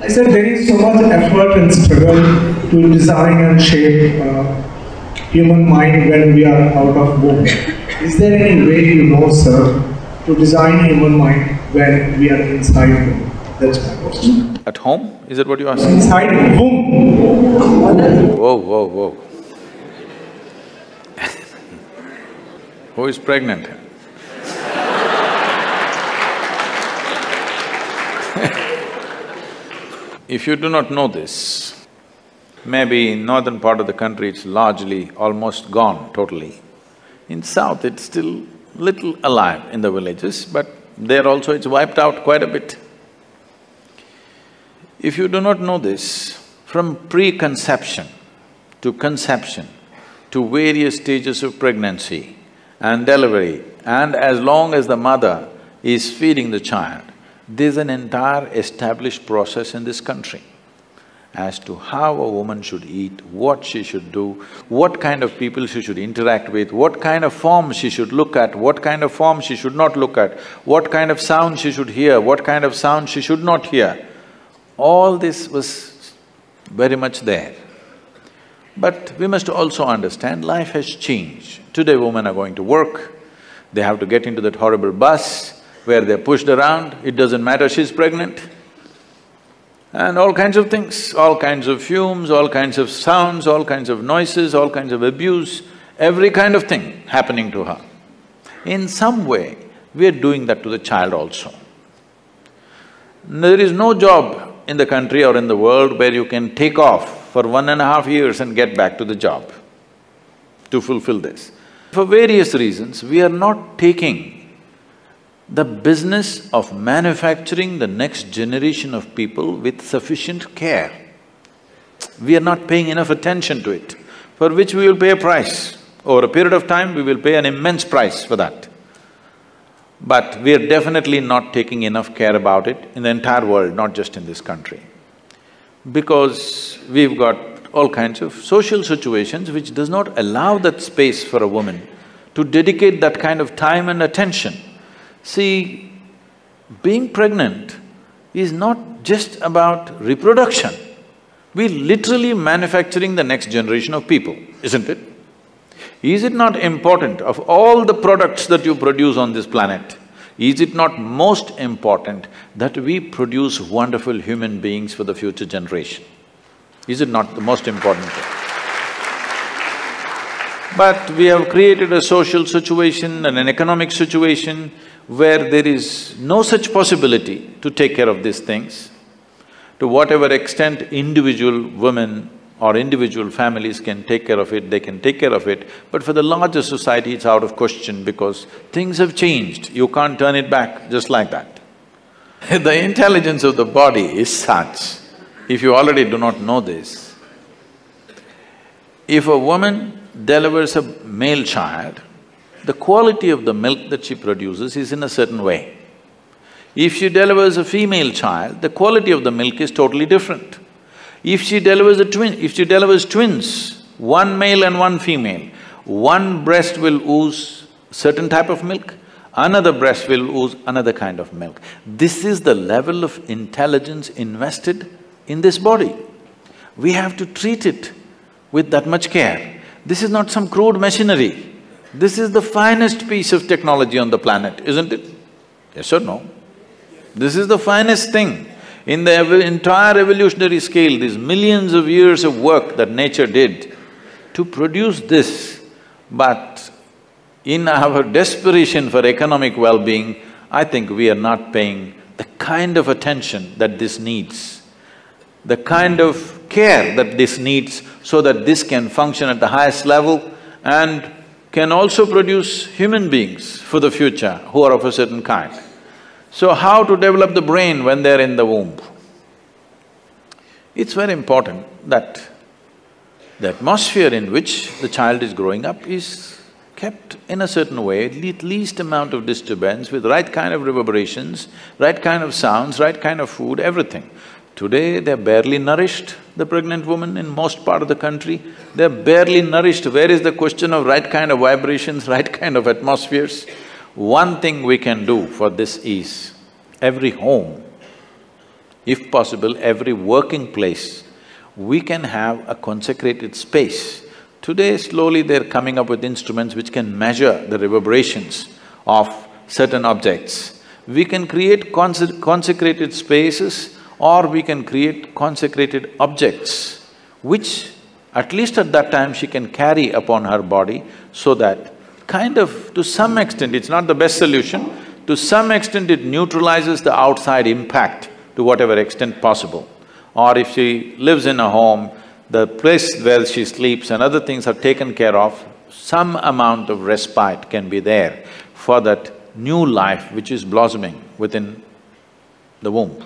I said there is so much effort and struggle to design and shape human mind when we are out of womb. Is there any way you know, sir, to design human mind when we are inside womb? That's my question. At home? Is that what you're asking? Inside womb. Whoa, whoa, whoa. Who is pregnant? If you do not know this, maybe in northern part of the country it's largely almost gone totally. In south it's still little alive in the villages, but there also it's wiped out quite a bit. If you do not know this, from preconception to conception to various stages of pregnancy and delivery, and as long as the mother is feeding the child, there's an entire established process in this country as to how a woman should eat, what she should do, what kind of people she should interact with, what kind of form she should look at, what kind of form she should not look at, what kind of sound she should hear, what kind of sound she should not hear. All this was very much there. But we must also understand life has changed. Today women are going to work, they have to get into that horrible bus where they're pushed around, it doesn't matter she's pregnant. And all kinds of things, all kinds of fumes, all kinds of sounds, all kinds of noises, all kinds of abuse, every kind of thing happening to her. In some way, we are doing that to the child also. There is no job in the country or in the world where you can take off for 1.5 years and get back to the job to fulfill this. For various reasons, we are not taking the business of manufacturing the next generation of people with sufficient care. We are not paying enough attention to it, for which we will pay a price. Over a period of time, we will pay an immense price for that. But we are definitely not taking enough care about it in the entire world, not just in this country. Because we've got all kinds of social situations which does not allow that space for a woman to dedicate that kind of time and attention. See, being pregnant is not just about reproduction. We're literally manufacturing the next generation of people, isn't it? Is it not important, of all the products that you produce on this planet, is it not most important that we produce wonderful human beings for the future generation? Is it not the most important thing? But we have created a social situation and an economic situation where there is no such possibility to take care of these things. To whatever extent individual women or individual families can take care of it, they can take care of it, but for the larger society it's out of question because things have changed, you can't turn it back just like that. The intelligence of the body is such, if you already do not know this, if a woman delivers a male child, the quality of the milk that she produces is in a certain way. If she delivers a female child, the quality of the milk is totally different. If she delivers twins, one male and one female, one breast will ooze certain type of milk, another breast will ooze another kind of milk. This is the level of intelligence invested in this body. We have to treat it with that much care. This is not some crude machinery. This is the finest piece of technology on the planet, isn't it? Yes or no? This is the finest thing. In the entire evolutionary scale, these millions of years of work that nature did to produce this, but in our desperation for economic well-being, I think we are not paying the kind of attention that this needs, the kind of care that this needs so that this can function at the highest level and can also produce human beings for the future who are of a certain kind. So how to develop the brain when they're in the womb? It's very important that the atmosphere in which the child is growing up is kept in a certain way, at least amount of disturbance, with right kind of reverberations, right kind of sounds, right kind of food, everything. Today, they're barely nourished, the pregnant woman in most part of the country, they're barely nourished. Where is the question of right kind of vibrations, right kind of atmospheres? One thing we can do for this is, every home if possible, every working place, we can have a consecrated space. Today, slowly they're coming up with instruments which can measure the reverberations of certain objects. We can create consecrated spaces, or we can create consecrated objects, which at least at that time she can carry upon her body, so that kind of, to some extent, it's not the best solution, to some extent it neutralizes the outside impact to whatever extent possible. Or if she lives in a home, the place where she sleeps and other things are taken care of, some amount of respite can be there for that new life which is blossoming within the womb.